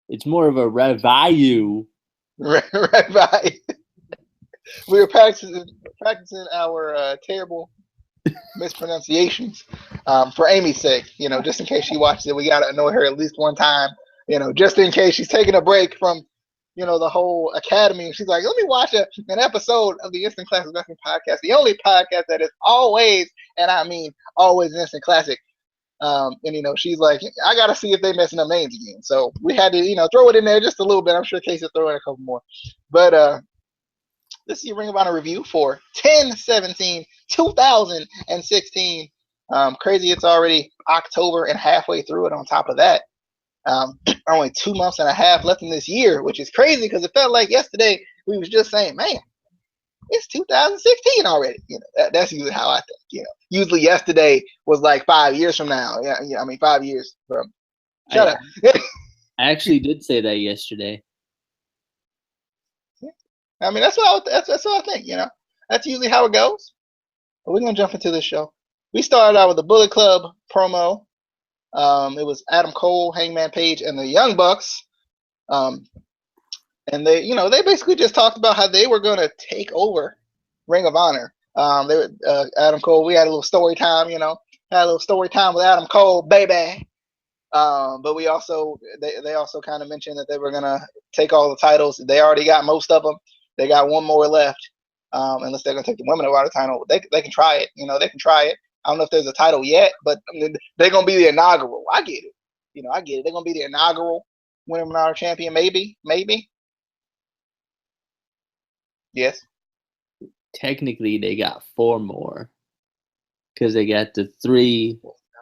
It's more of a revalue. Right by. We were practicing our terrible mispronunciations for Amy's sake. Just in case she watches it, we gotta annoy her at least one time. Just in case she's taking a break from the whole academy. She's like, let me watch an episode of the Instant Classic Wrestling Podcast, the only podcast that is always, and I mean always, an instant classic. And she's like, I gotta see if they messing up names again. So we had to throw it in there just a little bit. I'm sure Casey will throw in a couple more. But let's see Ring of Honor review for 10/17/2016. Crazy, it's already October and halfway through it. On top of that, only 2 months and a half left in this year, which is crazy because it felt like yesterday we was just saying, man, it's 2016 already. That's usually how I think. Usually yesterday was like 5 years from now. Yeah. I mean, 5 years from. Shut up. I actually did say that yesterday. I mean, that's what I think. That's usually how it goes. But we're gonna jump into this show. We started out with the Bullet Club promo. It was Adam Cole, Hangman Page, and the Young Bucks. And they basically just talked about how they were going to take over Ring of Honor. Adam Cole, we had a little story time, had a little story time with Adam Cole, baby. But they also kind of mentioned that they were going to take all the titles. They already got most of them. They got one more left. Unless they're going to take the Women of Honor title. They can try it. They can try it. I don't know if there's a title yet, but they're going to be the inaugural. I get it. I get it. They're going to be the inaugural Women of Honor champion, maybe. Yes. Technically, they got 4 more because they got the 3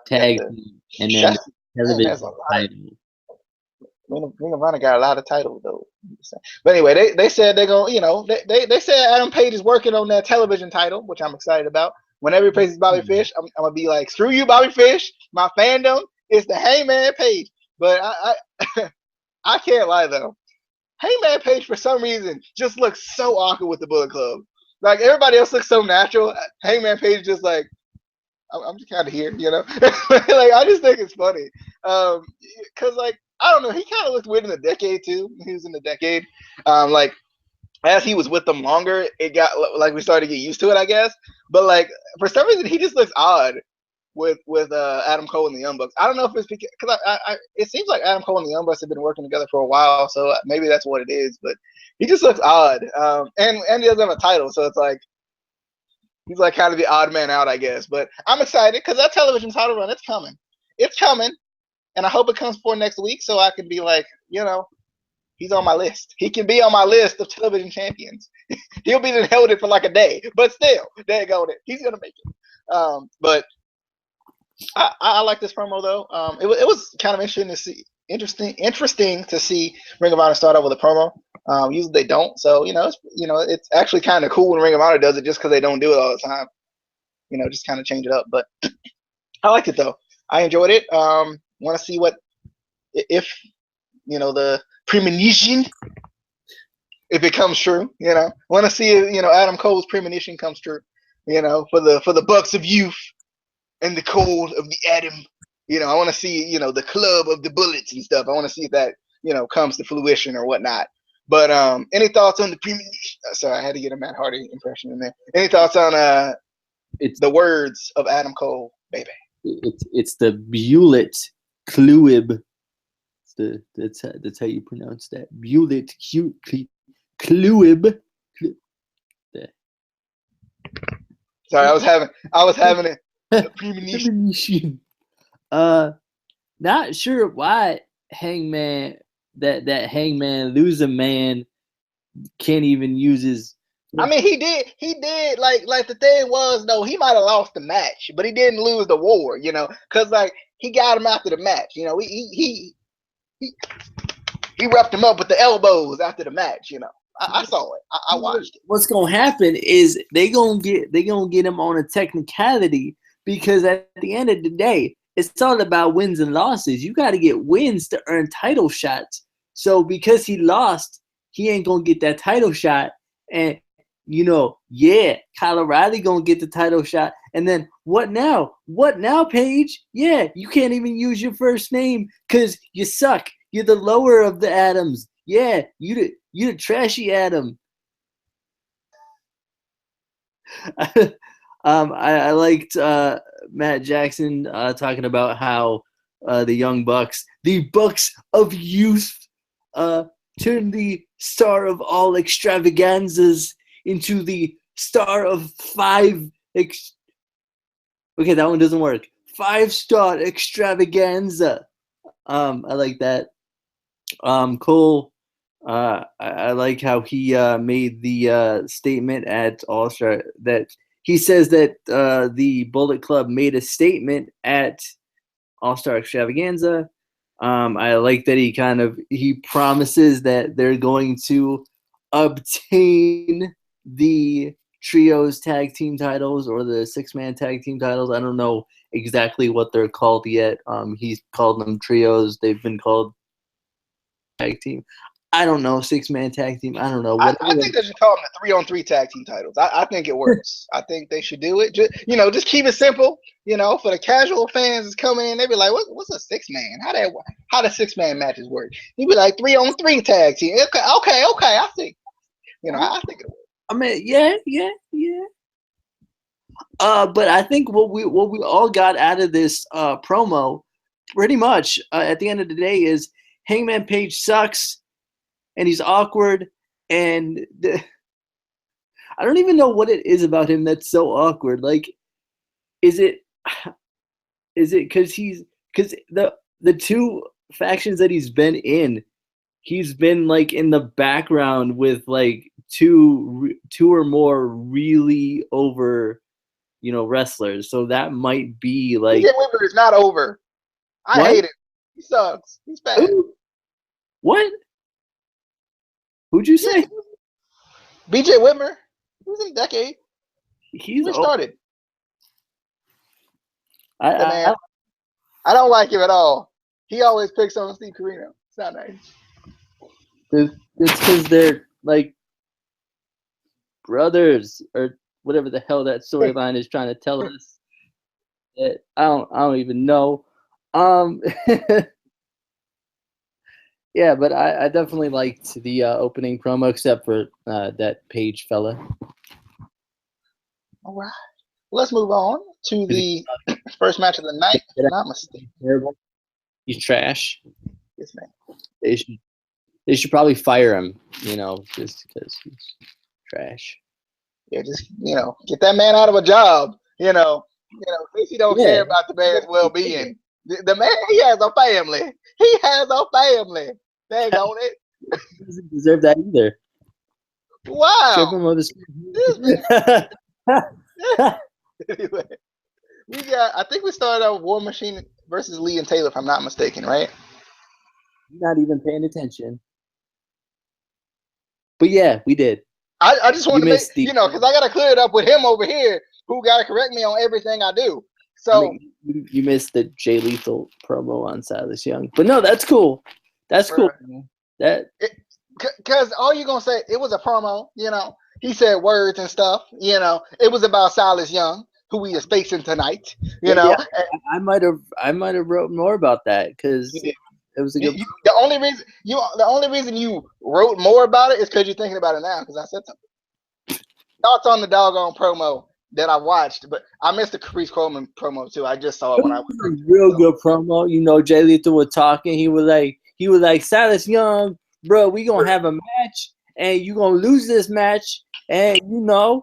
tag and then the television title. Ring of Honor got a lot of titles though. But anyway, they said they're going. They said Adam Page is working on that television title, which I'm excited about. Whenever he praises Bobby Fish, I'm gonna be like, screw you, Bobby Fish. My fandom is the Hangman Page. But I can't lie though. Hangman Page, for some reason, just looks so awkward with the Bullet Club. Like, everybody else looks so natural. Hangman Page just like, I'm just kind of here, like, I just think it's funny. Because, like, I don't know, he kind of looked weird in the decade, too. He was in the decade. Like, as he was with them longer, it got, like, we started to get used to it, I guess. But, like, for some reason, he just looks odd with Adam Cole and the Young Bucks. I don't know if it's because it seems like Adam Cole and the Young Bucks have been working together for a while, so maybe that's what it is. But he just looks odd, and he doesn't have a title, so it's like he's like kind of the odd man out, I guess. But I'm excited because that television title run, it's coming, and I hope it comes for next week so I can be like, he's on my list. He can be on my list of television champions. He'll be held it for like a day, but still, there you go. He's gonna make it. But I like this promo though. It was kind of interesting to see Ring of Honor start out with a promo. Usually they don't, so it's actually kind of cool when Ring of Honor does it, just because they don't do it all the time. Just kind of change it up. But I liked it though. I enjoyed it. Want to see what if the premonition, if it comes true. Want to see if Adam Cole's premonition comes true. For the Bucks of Youth. And the cold of the atom, I want to see, the club of the bullets and stuff. I want to see if that, comes to fruition or whatnot. But any thoughts on the premonition? Sorry, I had to get a Matt Hardy impression in there. Any thoughts on the words of Adam Cole, baby? It's the Bullet Club. That's how you pronounce that. Bullet Club. Sorry, I was having it. Premonition. Not sure why Hangman that Hangman loser man can't even use his. I mean, he did. Like the thing was though, he might have lost the match, but he didn't lose the war. Because like he got him after the match. He roughed him up with the elbows after the match. I saw it. I watched it. What's gonna happen is they gonna get him on a technicality. Because at the end of the day, it's all about wins and losses. You got to get wins to earn title shots. So because he lost, he ain't going to get that title shot. And, Kyle O'Reilly going to get the title shot. And then what now? What now, Paige? Yeah, you can't even use your first name because you suck. You're the lower of the Adams. Yeah, you the trashy Adam. I liked Matt Jackson talking about how the Young Bucks, the Bucks of youth, turned the star of all extravaganzas into the star of five. Okay, that one doesn't work. 5-star extravaganza. I like that. Cole. I like how he made the statement at All Star that he says that the Bullet Club made a statement at All Star Extravaganza. I like that he promises that they're going to obtain the trios tag team titles or the 6-man tag team titles. I don't know exactly what they're called yet. He's called them trios. They've been called tag team. I don't know, 6-man tag team. I don't know. I think they should call them the 3-on-3 tag team titles. I think it works. I think they should do it. Just keep it simple. For the casual fans that's coming in, they be like, "What's a 6-man? How the 6-man matches work?" You'd be like 3-on-3 tag team. Okay. I think. I think it works. I mean, yeah. But I think what we all got out of this promo, pretty much at the end of the day, is Hangman Page sucks. And he's awkward, and I don't even know what it is about him that's so awkward. Like, is it because the two factions that he's been in, he's been like in the background with like two or more really over, wrestlers. So that might be like. BJ Whitmer is not over. I hate it. He sucks. He's bad. Ooh. What? Who'd you say? BJ Whitmer. He was in a decade. He started. I don't like him at all. He always picks on Steve Corino. It's not nice. It's because they're like brothers or whatever the hell that storyline is trying to tell us. I don't even know. Yeah, but I definitely liked the opening promo, except for that Page fella. All right. Let's move on to the first match of the night. Not mistaken. Terrible. He's trash. Yes, man. They should probably fire him, just because he's trash. Yeah, just get that man out of a job. At least he don't care about the man's well-being. The man, he has a family. He has a family. Dang on it. He doesn't deserve that either. Wow. Anyway, I think we started out with War Machine versus Lee and Taylor, if I'm not mistaken, right? You're not even paying attention. But yeah, we did. I just want to make, because I got to clear it up with him over here, who got to correct me on everything I do. So you missed the Jay Lethal promo on Silas Young. But no, that's cool. That's cool. Because all you're going to say, it was a promo, he said words and stuff, it was about Silas Young, who he is facing tonight, Yeah, I might have wrote more about that because it was a good. The only reason you wrote more about it is because you're thinking about it now. Because I said something. Thoughts on the doggone promo that I watched, but I missed the Caprice Coleman promo too. I just saw it when I was a real good promo. Jay Lethal was talking. He was like Silas Young, bro. We gonna have a match, and you gonna lose this match. And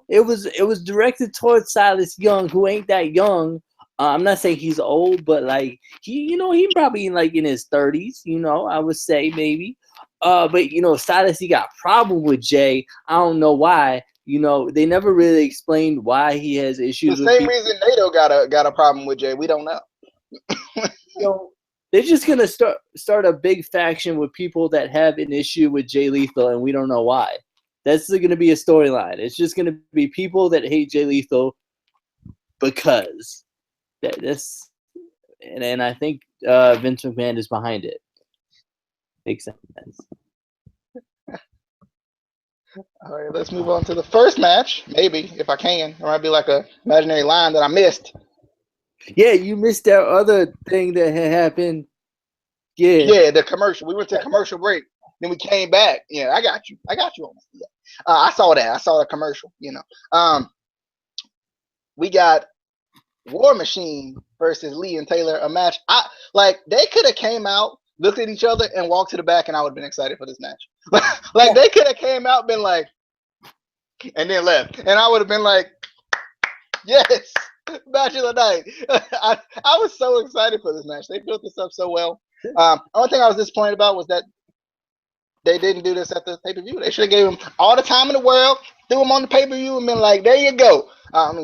it was directed towards Silas Young, who ain't that young. I'm not saying he's old, but like he probably in his 30s. I would say maybe. But Silas, he got a problem with Jay. I don't know why. They never really explained why he has issues. The same reason Nato got a problem with Jay. We don't know. They're just gonna start a big faction with people that have an issue with Jay Lethal, and we don't know why. That's going to be a storyline. It's just going to be people that hate Jay Lethal because this, and I think Vince McMahon is behind it. Makes sense. All right, let's move on to the first match. Maybe, if I can. There might be like a imaginary line that I missed. Yeah, you missed that other thing that had happened. Yeah. Yeah, the commercial. We went to commercial break. Then we came back. Yeah, I got you. I got you on that. Yeah. I saw that. I saw the commercial. We got War Machine versus Lee and Taylor, a match. They could have came out, looked at each other, and walked to the back, and I would have been excited for this match. They could have came out, been like, and then left, and I would have been like, yes, match of the night. I was so excited for this match. They built this up so well. Only thing I was disappointed about was that they didn't do this at the pay-per-view. They should have gave him all the time in the world, threw him on the pay-per-view, and been like, there you go.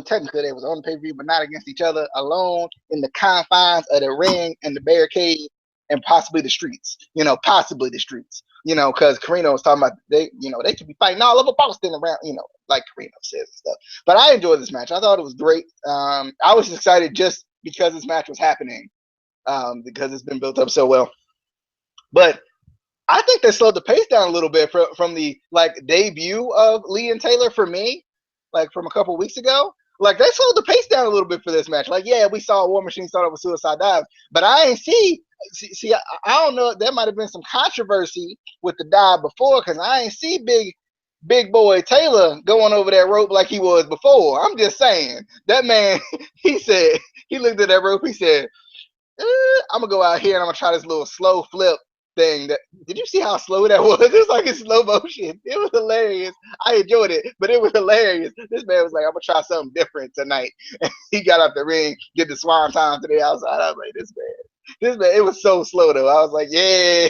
Technically, they was on the pay-per-view, but not against each other, alone in the confines of the ring and the barricade and possibly the streets. Possibly the streets. Because Carino was talking about they could be fighting all over Boston around, like Carino says and stuff. But I enjoyed this match. I thought it was great. I was just excited just because this match was happening, because it's been built up so well. But I think they slowed the pace down a little bit from the debut of Lee and Taylor for me, from a couple weeks ago. They slowed the pace down a little bit for this match. We saw War Machine start off with suicide dive, but I ain't see. I don't know. There might have been some controversy with the dive before, because I ain't see big boy Taylor going over that rope like he was before. I'm just saying that man. He looked at that rope. He said, "I'm gonna go out here and I'm gonna try this little slow flip thing." Did you see how slow that was? It was like in slow motion. It was hilarious. I enjoyed it, but it was hilarious. This man was like, "I'm gonna try something different tonight." And he got out the ring, did the swan time to the outside. I was like, this man, it was so slow though. I was like, yeah.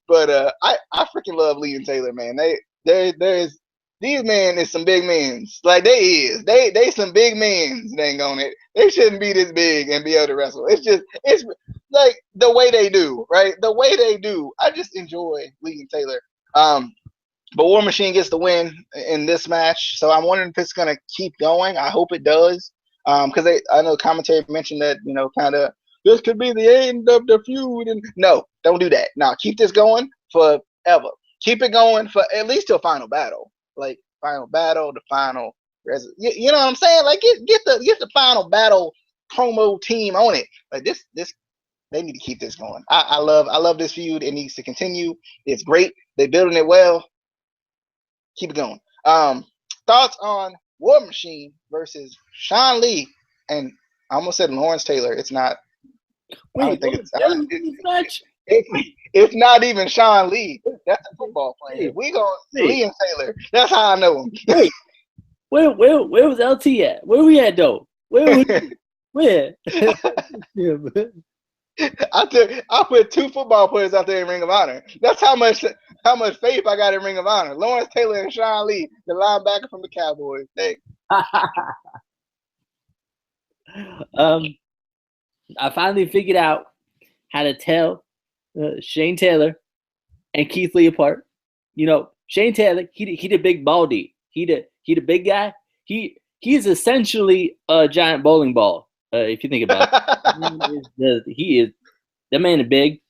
But I freaking love Lee and Taylor, man. There's these men is some big men's. They some big men's. Dang on it. They shouldn't be this big and be able to wrestle. It's like the way they do, right? The way they do. I just enjoy Lee and Taylor. But War Machine gets the win in this match. So I'm wondering if it's gonna keep going. I hope it does. Because I know commentary mentioned that, kind of this could be the end of the feud. And no, don't do that. No, keep this going forever. Keep it going for at least till final battle. Final battle, the final. You know what I'm saying? Get the final battle promo team on it. This they need to keep this going. I love this feud. It needs to continue. It's great. They're building it well. Keep it going. Thoughts on War Machine versus Sean Lee, and I almost said Lawrence Taylor. It's not. Wait, I don't think match? It's not even Sean Lee. That's a football player. We go Lee and Taylor. That's how I know him. Wait, where was LT at? Where we at though? Where? I put two football players out there in Ring of Honor. That's how much faith I got in Ring of Honor. Lawrence Taylor and Sean Lee, the linebacker from the Cowboys. Hey. I finally figured out how to tell Shane Taylor and Keith Lee apart. Shane Taylor, he the big baldy. He the big guy. He is essentially a giant bowling ball. If you think about it, that man is big.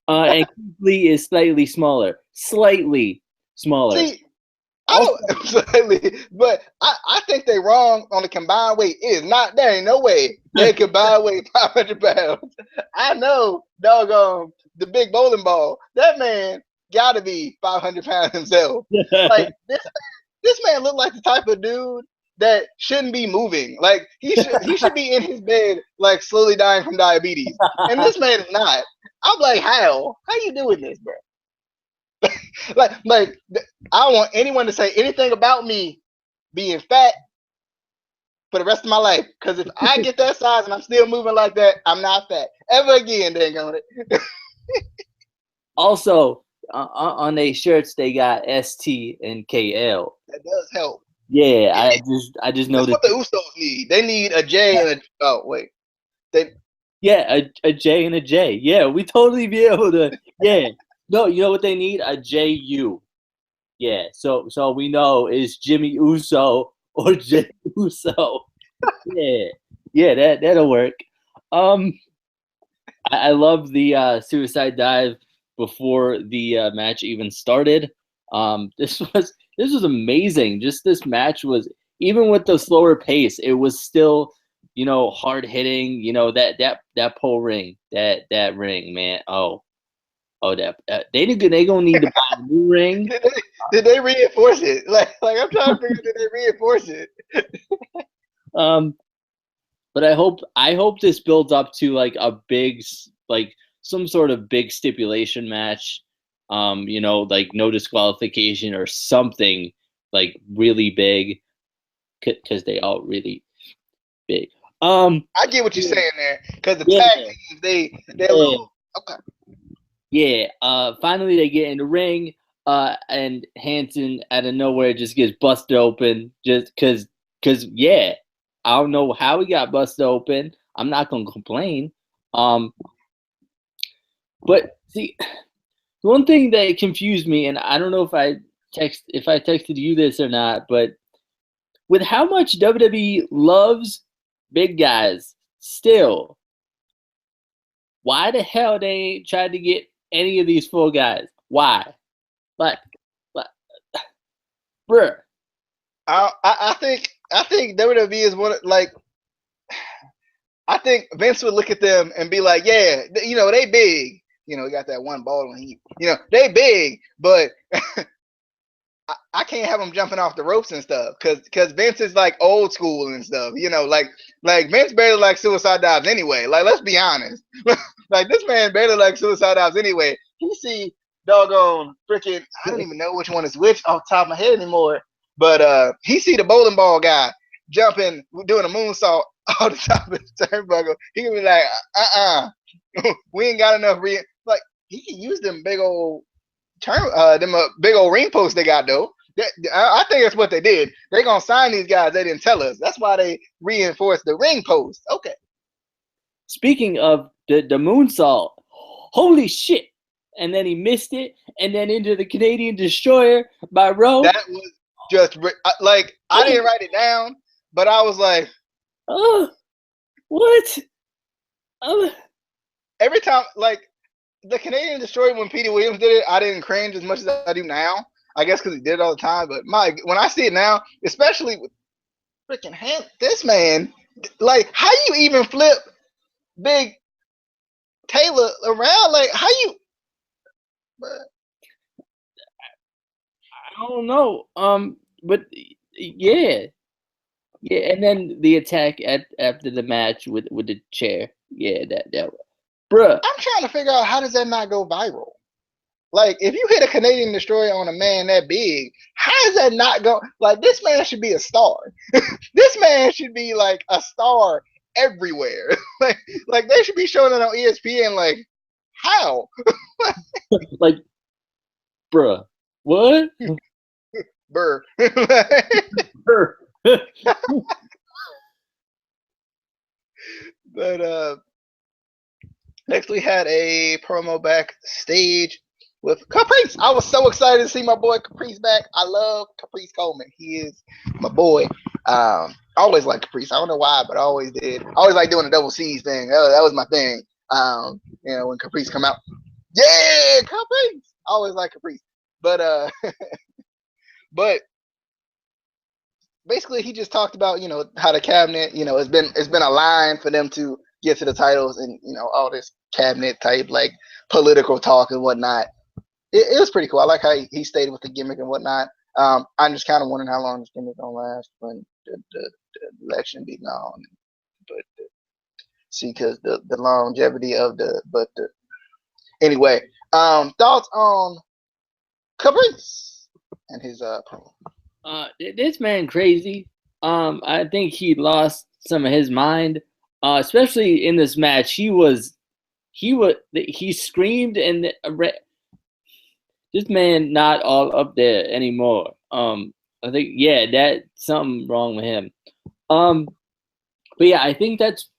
And Keith Lee is slightly smaller. Slightly smaller. See, but I think they wrong on the combined weight. It is not. There ain't no way they combined weight 500 pounds. I know, doggone the big bowling ball. That man got to be 500 pounds himself. This man looked like the type of dude that shouldn't be moving. He should be in his bed, slowly dying from diabetes. And this man is not. I'm like, how you doing this, bro? I don't want anyone to say anything about me being fat for the rest of my life. Because if I get that size and I'm still moving like that, I'm not fat ever again. Dang on it. Also, on their shirts they got ST and KL. That does help. Yeah, I just noticed. That's what the Usos need. They need a J and a. Oh wait, a J and a J. Yeah, we totally be able to. Yeah. No, you know what they need? A JU. Yeah, so we know it's Jimmy Uso or Jay Uso. Yeah, that'll work. I love the suicide dive before the match even started. This was amazing. Just this match was, even with the slower pace, it was still hard hitting, that pole ring, that ring, man. Oh, that they gonna need to buy a new ring. Did they reinforce it? Like I'm trying to figure out, did they reinforce it? But I hope this builds up to like a big, like some sort of big stipulation match. Like no disqualification or something like really big, because they all really big. I get what you're saying there, because the yeah, tag teams, they're a little okay. Yeah. Finally they get in the ring. And Hanson out of nowhere just gets busted open, just because yeah, I don't know how he got busted open. I'm not gonna complain. But see, one thing that confused me, and I don't know if I texted you this or not, but with how much WWE loves big guys, still, why the hell they ain't tried to get any of these 4 guys? Why? Like, bruh. I think WWE is one, like, I think Vince would look at them and be like, yeah, they big. We got that one ball on heat. They big, but I can't have them jumping off the ropes and stuff, because Vince is like old school and stuff. Like Vince barely likes suicide dives anyway. Like, let's be honest. Like, this man barely likes suicide dives anyway. He see doggone freaking, I don't even know which one is which off the top of my head anymore. But he see the bowling ball guy jumping, doing a moonsault off the top of the turnbuckle. He can be like, we ain't got enough like, he can use them big old big old ring posts they got, though. I think that's what they did. They're gonna sign these guys. They didn't tell us. That's why they reinforced the ring post. Okay. Speaking of the moonsault, holy shit! And then he missed it, and then into the Canadian Destroyer by Rowe. That was just like, I didn't write it down, but I was like, oh, what? Every time, like, the Canadian Destroyer, when Petey Williams did it, I didn't cringe as much as I do now. I guess because he did it all the time. But when I see it now, especially with freaking this man, like, how you even flip Big Taylor around? Like, how you? I don't know. But yeah, and then the attack after the match with the chair. Yeah, that bruh. I'm trying to figure out, how does that not go viral? Like, if you hit a Canadian Destroyer on a man that big, how does that not go? Like, this man should be a star. This man should be like a star everywhere. like they should be showing it on ESPN. Like, how? Like, bruh, what? Burr. Burr. But next we had a promo backstage with Caprice. I was so excited to see my boy Caprice back. I love Caprice Coleman. He is my boy. I always liked Caprice. I don't know why, but I always did. I always like doing the double C's thing. That was my thing. When Caprice come out, yeah, Caprice. I always like Caprice. But but basically he just talked about, how the cabinet, it's been a line for them to get to the titles, and all this cabinet type, like, political talk and whatnot. It was pretty cool. I like how he stayed with the gimmick and whatnot. I'm just kind of wondering how long this gimmick gonna last when the election be gone. But see, because the longevity of anyway. Thoughts on Caprice and his promo? This man crazy. I think he lost some of his mind. Especially in this match, he screamed, and this man not all up there anymore. I think, that's something wrong with him. But yeah, I think that's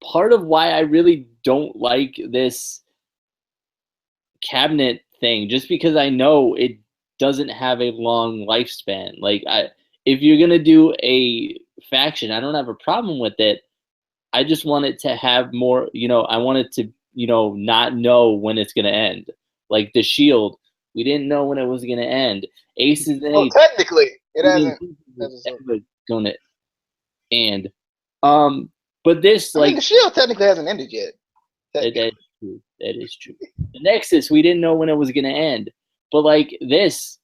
part of why I really don't like this cabinet thing, just because I know it doesn't have a long lifespan. Like, if you're gonna do a faction, I don't have a problem with it. I just want it to have more, I want it to, not know when it's going to end. Like the Shield, we didn't know when it was going to end. Aces and Well, technically, it hasn't ever going to end. But this, I mean, the Shield technically hasn't ended yet. That is true. That is true. The Nexus, we didn't know when it was going to end, but like this,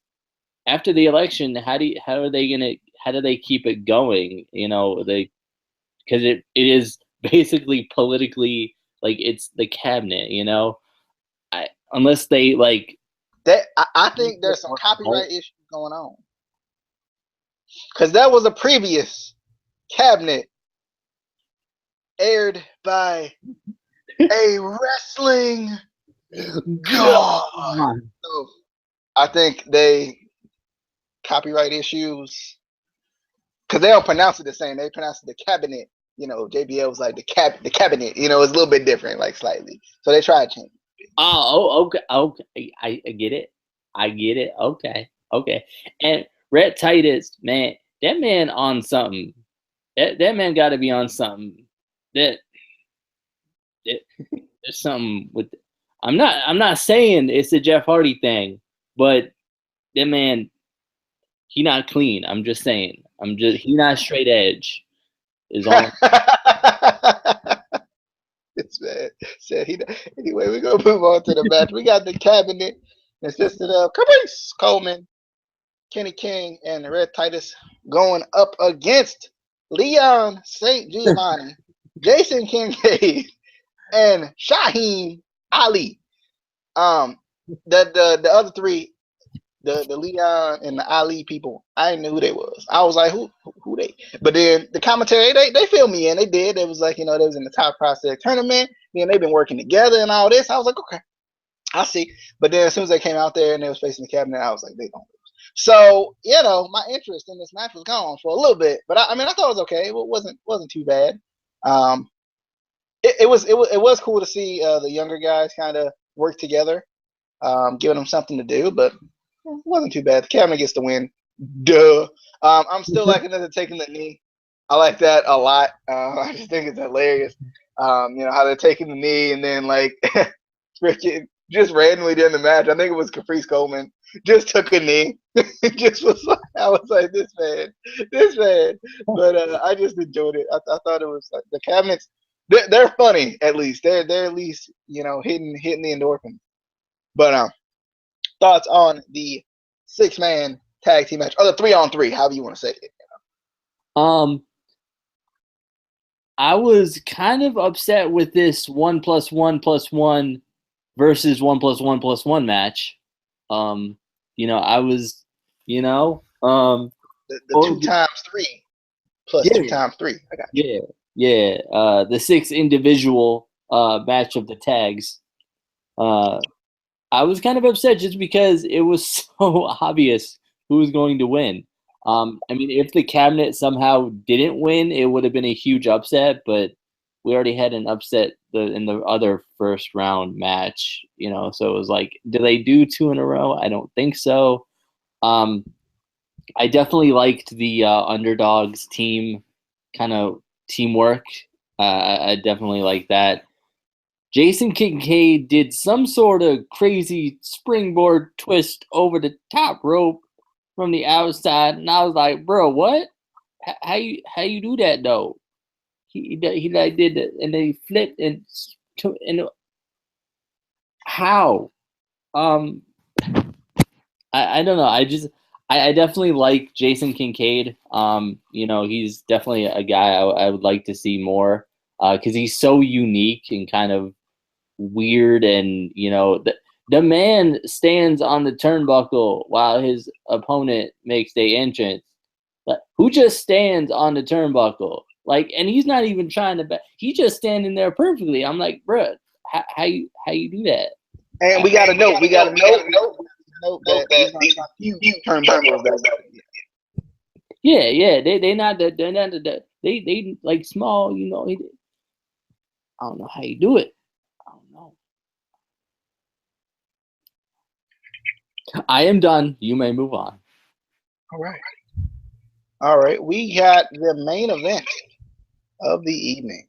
after the election, how do they keep it going? Because it is basically politically like it's the cabinet. Unless they like that. I think there's some copyright issues going on because that was a previous cabinet aired by a wrestling god. So I think they copyright issues because they don't pronounce it the same. They pronounce it the cabinet. JBL was like the cabinet. It's a little bit different, like slightly. So they try to change it. Oh, okay, okay. I get it. I get it. Okay, okay. And Rhett Titus, man, that man on something. That man got to be on something. There's something with. I'm not saying it's a Jeff Hardy thing, but that man, he not clean. I'm just saying. He not straight edge. Is all. This man said he. Anyway, we're gonna move on to the match. We got the cabinet consisted of Caprice Coleman, Kenny King, and Red Titus going up against Leon St. Giovanni, Jason Kincaid, and Shaheen Ali. The other three, the Leon and the Ali people, I didn't know who they was. I was like, who they? But then the commentary, they filled me in. They did. It was like, they was in the top prospect tournament. Then they've been working together and all this. I was like, okay, I see. But then as soon as they came out there and they was facing the cabinet, I was like, they don't lose. So, my interest in this match was gone for a little bit. But I thought it was okay. It wasn't too bad. It was cool to see the younger guys kind of work together, giving them something to do, but it wasn't too bad. The cabinet gets the win. Duh. I'm still liking that they're taking the knee. I like that a lot. I just think it's hilarious. How they're taking the knee and then like freaking just randomly during the match. I think it was Caprice Coleman just took a knee. Just was like, I was like, this man. But I just enjoyed it. I thought it was like the cabinets. They're funny at least. They're at least hitting the endorphins. But thoughts on the 6-man tag team match, or the 3-on-3, however you want to say it. I was kind of upset with this 1+1+1 versus 1+1+1 match. I was, the 2x3 plus 2x3. I got you. Yeah. The 6 individual match of the tags. I was kind of upset just because it was so obvious who was going to win. If the cabinet somehow didn't win, it would have been a huge upset, but we already had an upset in the other first round match, so it was like, do they do 2 in a row? I don't think so. I definitely liked the underdogs team kind of teamwork. I definitely like that. Jason Kincaid did some sort of crazy springboard twist over the top rope from the outside, and I was like, "Bro, what? How you do that though?" He like did it, and then he flipped and how? I don't know. I definitely like Jason Kincaid. He's definitely a guy I would like to see more because he's so unique and kind of weird, and the man stands on the turnbuckle while his opponent makes their entrance. But who just stands on the turnbuckle? Like, and he's not even trying to he's just standing there perfectly. I'm like, bruh, how you do that? And we gotta know that these huge turnbuckles. Yeah. They're not they like small. I don't know how you do it. I don't know. I am done. You may move on. All right. We got the main event of the evening,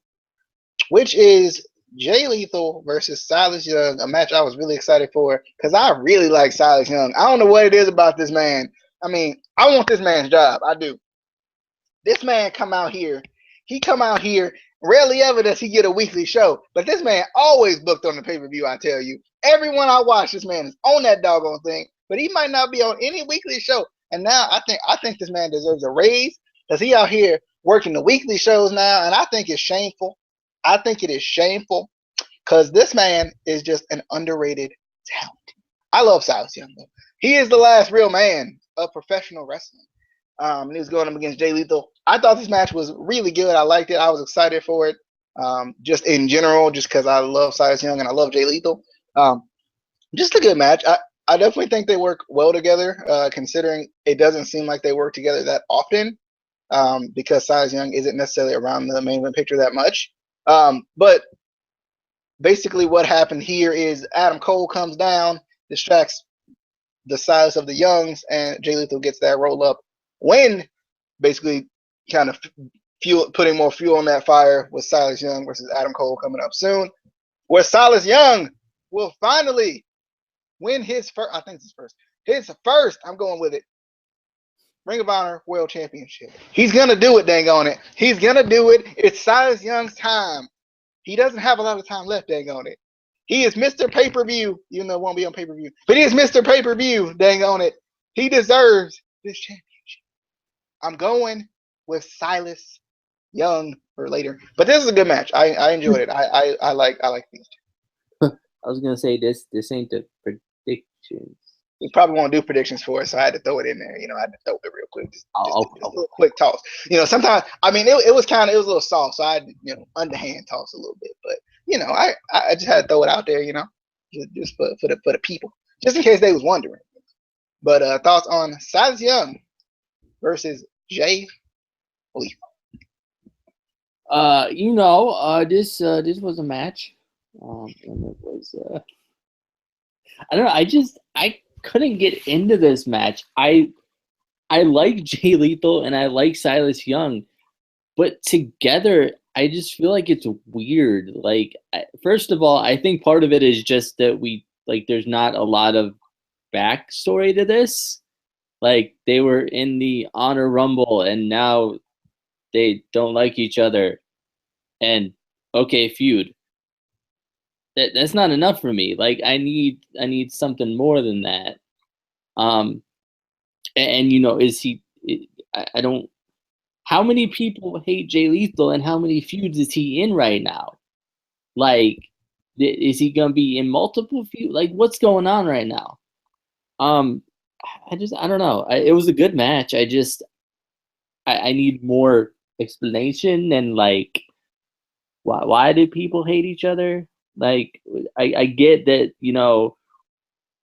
which is Jay Lethal versus Silas Young, a match I was really excited for because I really like Silas Young. I don't know what it is about this man. I want this man's job. I do. This man come out here Rarely ever does he get a weekly show, but this man always booked on the pay-per-view, I tell you. Everyone I watch, this man is on that doggone thing, but he might not be on any weekly show. And now I think this man deserves a raise because he out here working the weekly shows now, and I think it's shameful. I think it is shameful because this man is just an underrated talent. I love Silas Young, though. He is the last real man of professional wrestling. And he was going up against Jay Lethal. I thought this match was really good. I liked it. I was excited for it. Just in general, just because I love Silas Young and I love Jay Lethal. Just a good match. I definitely think they work well together, considering it doesn't seem like they work together that often, because Silas Young isn't necessarily around the main event picture that much. But basically what happened here is Adam Cole comes down, distracts the Silas of the Youngs, and Jay Lethal gets that roll up win, basically kind of putting more fuel on that fire with Silas Young versus Adam Cole coming up soon, where Silas Young will finally win his first, I think it's his first, I'm going with it, Ring of Honor World Championship. He's going to do it, dang on it. He's going to do it. It's Silas Young's time. He doesn't have a lot of time left, dang on it. He is Mr. Pay-Per-View, even though it won't be on pay-per-view. But he is Mr. Pay-Per-View, dang on it. He deserves this championship. I'm going with Silas Young for later. But this is a good match. I enjoyed it. I like these two. I was gonna say this ain't the predictions. We probably won't do predictions for it, so I had to throw it in there. I had to throw it real quick. Just a little quick toss. Sometimes it was a little soft, so I had to, underhand toss a little bit. But I just had to throw it out there, just for the people, just in case they was wondering. But thoughts on Silas Young versus Jay Lethal? This was a match. And it was I don't know. I couldn't get into this match. I like Jay Lethal and I like Silas Young, but together I just feel like it's weird. Like, first of all, I think part of it is just that there's not a lot of backstory to this. Like, they were in the Honor Rumble and now they don't like each other. And okay, feud. That's not enough for me. Like, I need something more than that. And is he? I don't. How many people hate Jay Lethal, and how many feuds is he in right now? Like, is he gonna be in multiple feuds? Like, what's going on right now? I don't know. It was a good match. I need more explanation and like, why do people hate each other? Like, I get that,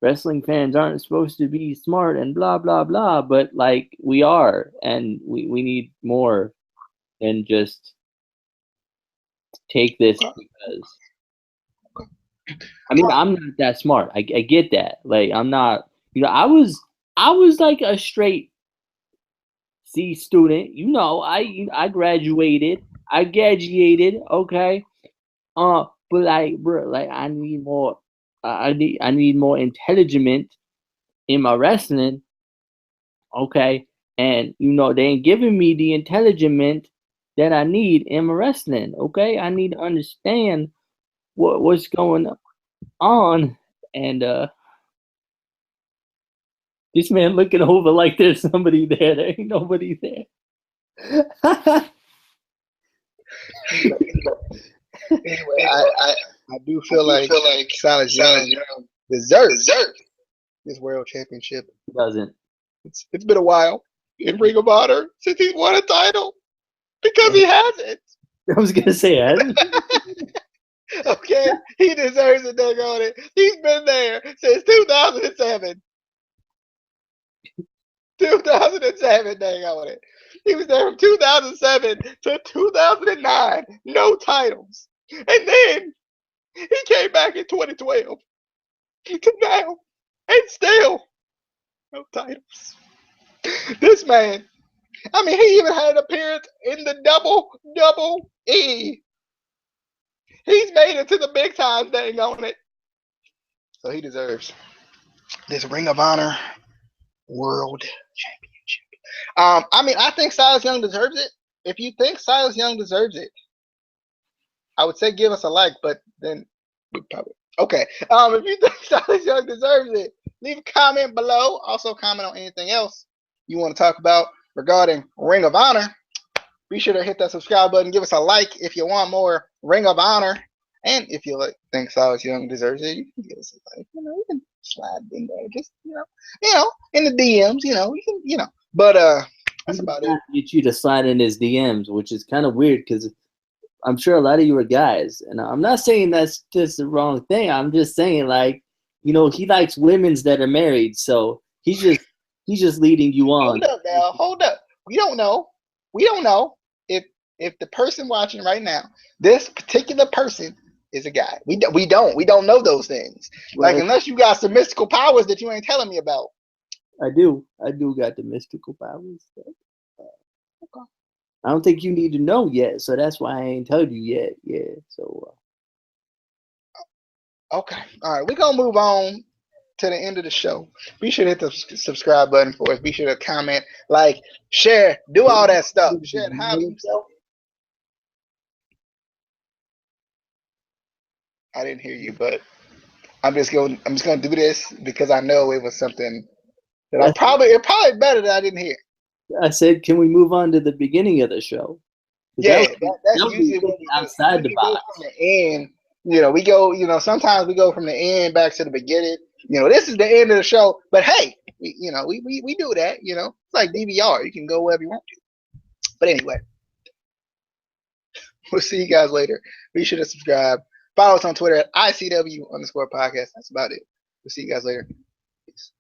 wrestling fans aren't supposed to be smart and blah, blah, blah, but like, we are, and we need more than just take this because, I'm not that smart. I get that. Like, I'm not, I was like a straight C student, I graduated, I graduated, okay. But like, bro, like, I need more. I need more intelligence in my wrestling. Okay, and they ain't giving me the intelligence that I need in my wrestling. Okay, I need to understand what's going on, and this man looking over like there's somebody there. There ain't nobody there. Anyway, I do feel like Silas Young deserves this world championship. He doesn't. It's been a while in Ring of Honor since he's won a title because he hasn't. I was gonna say hasn't. Okay, he deserves it. Dang on it. He's been there since 2007. 2007, dang on it. He was there from 2007 to 2009. No titles. And then he came back in 2012 to now. And still no titles. This man, he even had an appearance in the double E. He's made it to the big time, dang on it. So he deserves this Ring of Honor World Championship. I think Silas Young deserves it. If you think Silas Young deserves it, I would say give us a like, but then we probably okay. If you think Silas Young deserves it, leave a comment below. Also, comment on anything else you want to talk about regarding Ring of Honor. Be sure to hit that subscribe button. Give us a like if you want more Ring of Honor, and if you think Silas Young deserves it, you can give us a like. You can slide in there, just in the DMs. You can. But that's about it. Get you to slide in his DMs, which is kind of weird because I'm sure a lot of you are guys, and I'm not saying that's just the wrong thing. I'm just saying, like, he likes women's that are married, so he's just leading you on. Hold up now, hold up. We don't know if the person watching right now, this particular person is a guy. We don't know those things. Well, like, unless you got some mystical powers that you ain't telling me about. I do got the mystical powers. Okay. I don't think you need to know yet, so that's why I ain't told you yet. Yeah, so. Okay, all right, we're gonna move on to the end of the show. Be sure to hit the subscribe button for us. Be sure to comment, like, share, do all that stuff. Share it however you so. I didn't hear you, but I'm just gonna do this because I know it was something that it's probably better that I didn't hear. I said, can we move on to the beginning of the show? Yeah, that's usually what we do. Outside the box. From the end, we go. Sometimes we go from the end back to the beginning. This is the end of the show, but hey, we do that. It's like DVR. You can go wherever you want to. But anyway, we'll see you guys later. Be sure to subscribe. Follow us on Twitter at ICW_podcast. That's about it. We'll see you guys later. Peace.